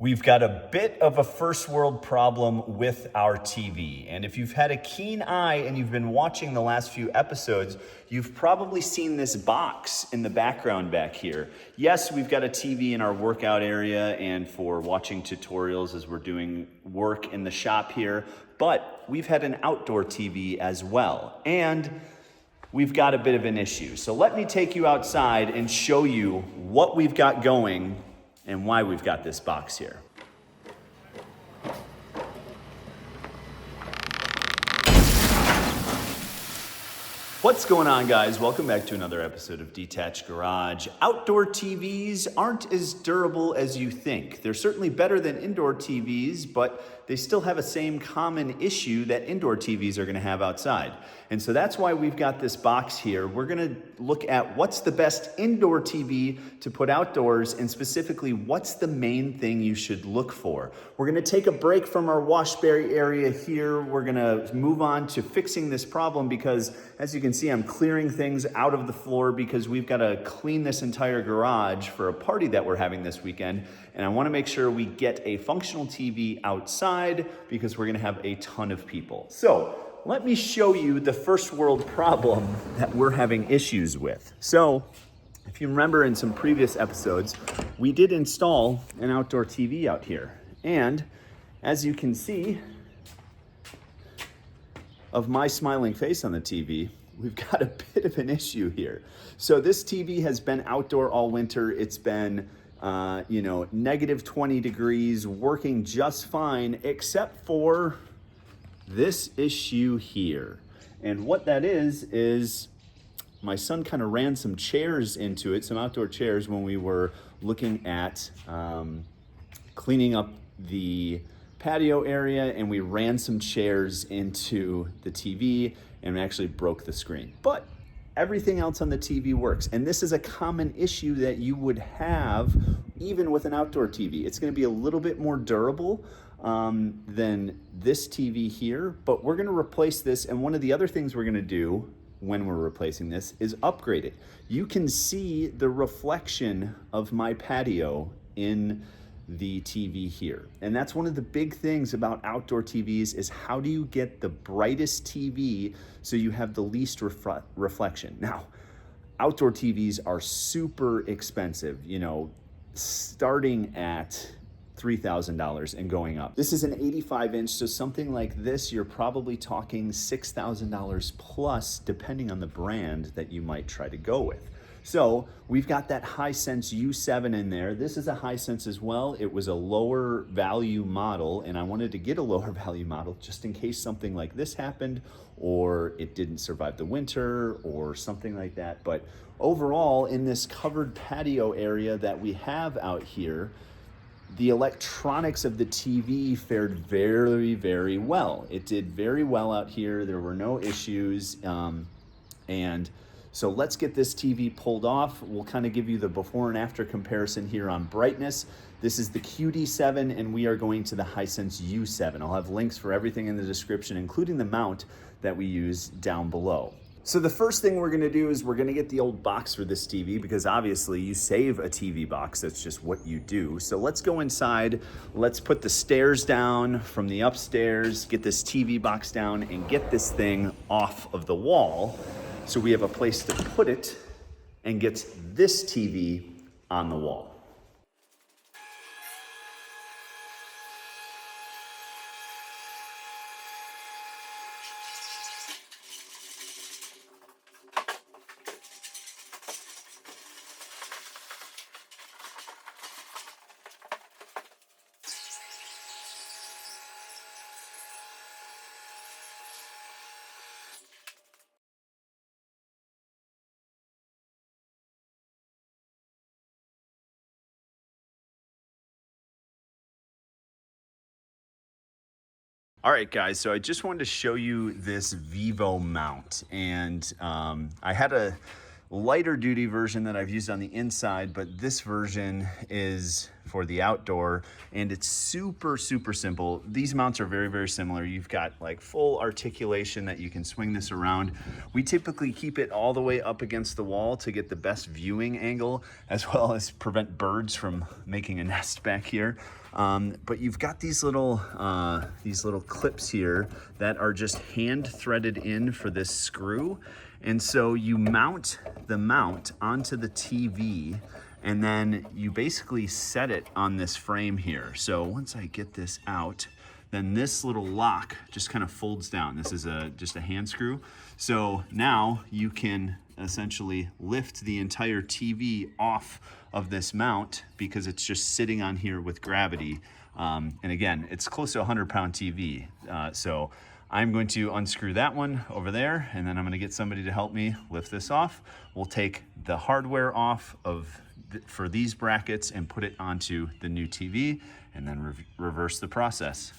We've got a bit of a first world problem with our TV. And if you've had a keen eye and you've been watching the last few episodes, you've probably seen this box in the background back here. Yes, we've got a TV in our workout area and for watching tutorials as we're doing work in the shop here, but we've had an outdoor TV as well. And we've got a bit of an issue. So let me take you outside and show you what we've got going and why we've got this box here. What's going on, guys? Welcome back to another episode of Detached Garage. Outdoor TVs aren't as durable as you think. They're certainly better than indoor TVs, but they still have a same common issue that indoor TVs are gonna have outside. And so that's why we've got this box here. We're gonna look at what's the best indoor TV to put outdoors, and specifically, what's the main thing you should look for. We're gonna take a break from our washberry area here. We're gonna move on to fixing this problem because, as you can see, I'm clearing things out of the floor because we've gotta clean this entire garage for a party that we're having this weekend. And I wanna make sure we get a functional TV outside because we're gonna have a ton of people. So let me show you the first world problem that we're having issues with. So if you remember in some previous episodes, we did install an outdoor TV out here. And as you can see of my smiling face on the TV, we've got a bit of an issue here. So this TV has been outdoor all winter. It's been negative 20 degrees, working just fine, except for this issue here. And what that is my son kind of ran some chairs into it, some outdoor chairs, when we were looking at cleaning up the patio area, and we ran some chairs into the TV and actually broke the screen. But everything else on the TV works. And this is a common issue that you would have even with an outdoor TV. It's gonna be a little bit more durable than this TV here, but we're gonna replace this. And one of the other things we're gonna do when we're replacing this is upgrade it. You can see the reflection of my patio in the TV here. And that's one of the big things about outdoor TVs is how do you get the brightest TV so you have the least reflection. Now, outdoor TVs are super expensive, starting at $3,000 and going up. This is an 85 inch, so something like this, you're probably talking $6,000 plus, depending on the brand that you might try to go with. So we've got that Hisene U7 in there. This is a Hisene as well. It was a lower value model, and I wanted to get a lower value model just in case something like this happened, or it didn't survive the winter, or something like that. But overall, in this covered patio area that we have out here, the electronics of the TV fared very, very well. It did very well out here. There were no issues. And so let's get this TV pulled off. We'll kind of give you the before and after comparison here on brightness. This is the QD7, and we are going to the Hisene U7. I'll have links for everything in the description, including the mount that we use down below. So the first thing we're gonna do is we're gonna get the old box for this TV, because obviously you save a TV box. That's just what you do. So let's go inside. Let's put the stairs down from the upstairs, get this TV box down, and get this thing off of the wall so we have a place to put it and get this TV on the wall. All right, guys, so I just wanted to show you this Vivo mount. And I had a lighter duty version that I've used on the inside, but this version is for the outdoor, and it's super, super simple. These mounts are very, very similar. You've got like full articulation that you can swing this around. We typically keep it all the way up against the wall to get the best viewing angle, as well as prevent birds from making a nest back here. But you've got these little clips here that are just hand threaded in for this screw. And so you mount the mount onto the TV, and then you basically set it on this frame here. So once I get this out, then this little lock just kind of folds down. This is just a hand screw. So now you can essentially lift the entire TV off of this mount because it's just sitting on here with gravity. And again, it's close to a 100-pound TV. So I'm going to unscrew that one over there, and then I'm gonna get somebody to help me lift this off. We'll take the hardware off for these brackets and put it onto the new TV, and then reverse the process.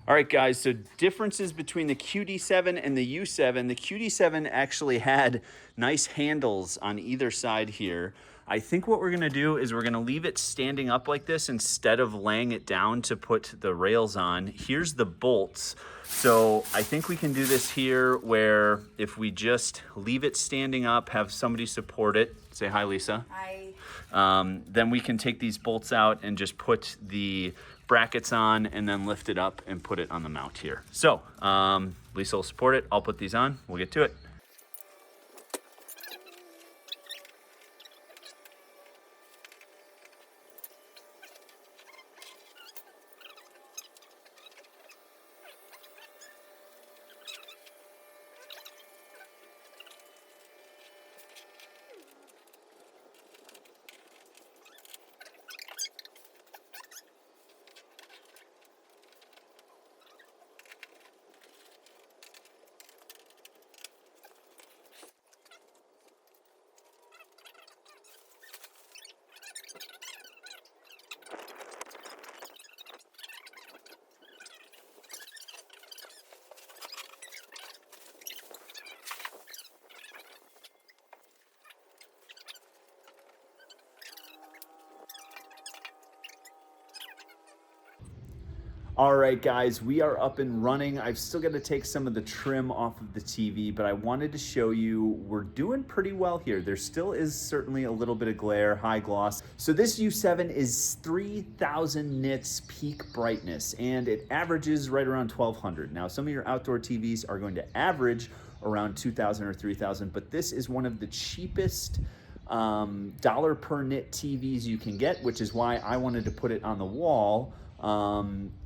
All right, guys, so differences between the QD7 and the U7. The QD7 actually had nice handles on either side here. I think what we're gonna do is we're gonna leave it standing up like this instead of laying it down to put the rails on. Here's the bolts. So I think we can do this here where if we just leave it standing up, have somebody support it. Say hi, Lisa. Hi. Then we can take these bolts out and just put the brackets on and then lift it up and put it on the mount here. So Lisa will support it. I'll put these on. We'll get to it. All right, guys, we are up and running. I've still got to take some of the trim off of the TV, but I wanted to show you we're doing pretty well here. There still is certainly a little bit of glare, high gloss. So this U7 is 3,000 nits peak brightness, and it averages right around 1,200. Now, some of your outdoor TVs are going to average around 2,000 or 3,000, but this is one of the cheapest dollar per nit TVs you can get, which is why I wanted to put it on the wall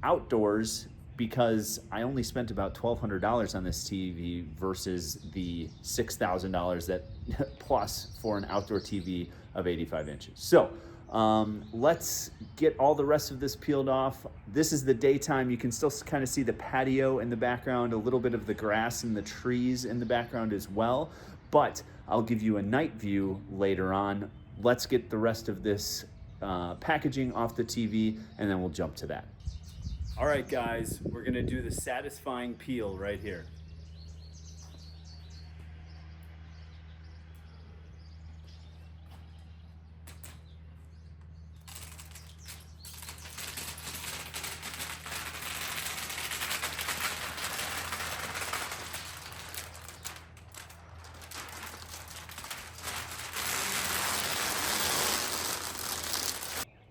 outdoors, because I only spent about $1,200 on this TV versus the $6,000 that plus for an outdoor TV of 85 inches. So let's get all the rest of this peeled off. This is the daytime. You can still kind of see the patio in the background, a little bit of the grass and the trees in the background as well, but I'll give you a night view later on. Let's get the rest of this packaging off the TV, and then we'll jump to that. All right, guys, we're gonna do the satisfying peel right here.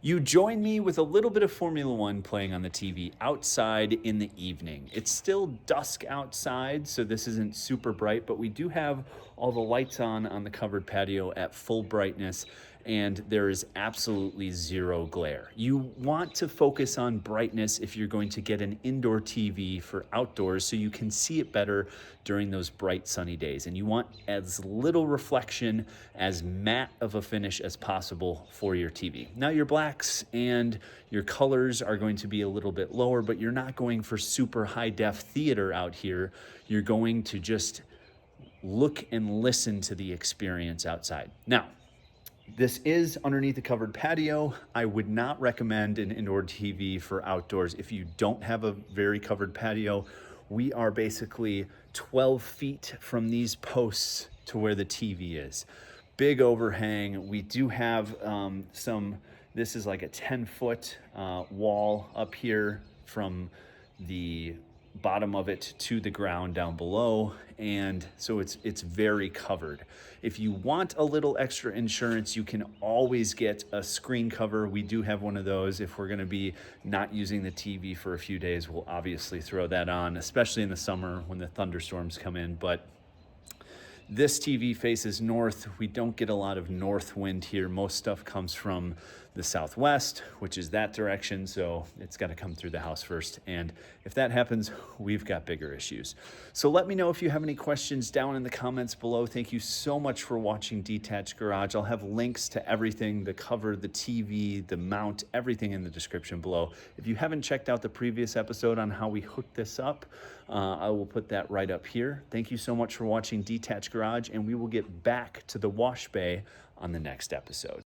You join me with a little bit of Formula One playing on the TV outside in the evening. It's still dusk outside, so this isn't super bright, but we do have all the lights on the covered patio at full brightness. and there is absolutely zero glare. You want to focus on brightness if you're going to get an indoor TV for outdoors so you can see it better during those bright sunny days. And you want as little reflection, as matte of a finish as possible for your TV. Now your blacks and your colors are going to be a little bit lower, but you're not going for super high def theater out here. You're going to just look and listen to the experience outside. Now, this is underneath a covered patio. I would not recommend an indoor TV for outdoors if you don't have a very covered patio. We are basically 12 feet from these posts to where the TV is. Big overhang. We do have this is like a 10-foot wall up here from the bottom of it to the ground down below, and so it's very covered. If you want a little extra insurance, you can always get a screen cover. We do have one of those. If we're going to be not using the TV for a few days, we'll obviously throw that on, especially in the summer when the thunderstorms come in. But this TV faces north. We don't get a lot of north wind here. Most stuff comes from the southwest, which is that direction, so it's got to come through the house first. And if that happens, we've got bigger issues. So let me know if you have any questions down in the comments below. Thank you so much for watching Detached Garage. I'll have links to everything, the cover, the TV, the mount, everything in the description below. If you haven't checked out the previous episode on how we hooked this up, I will put that right up here. Thank you so much for watching Detached Garage, and we will get back to the wash bay on the next episode.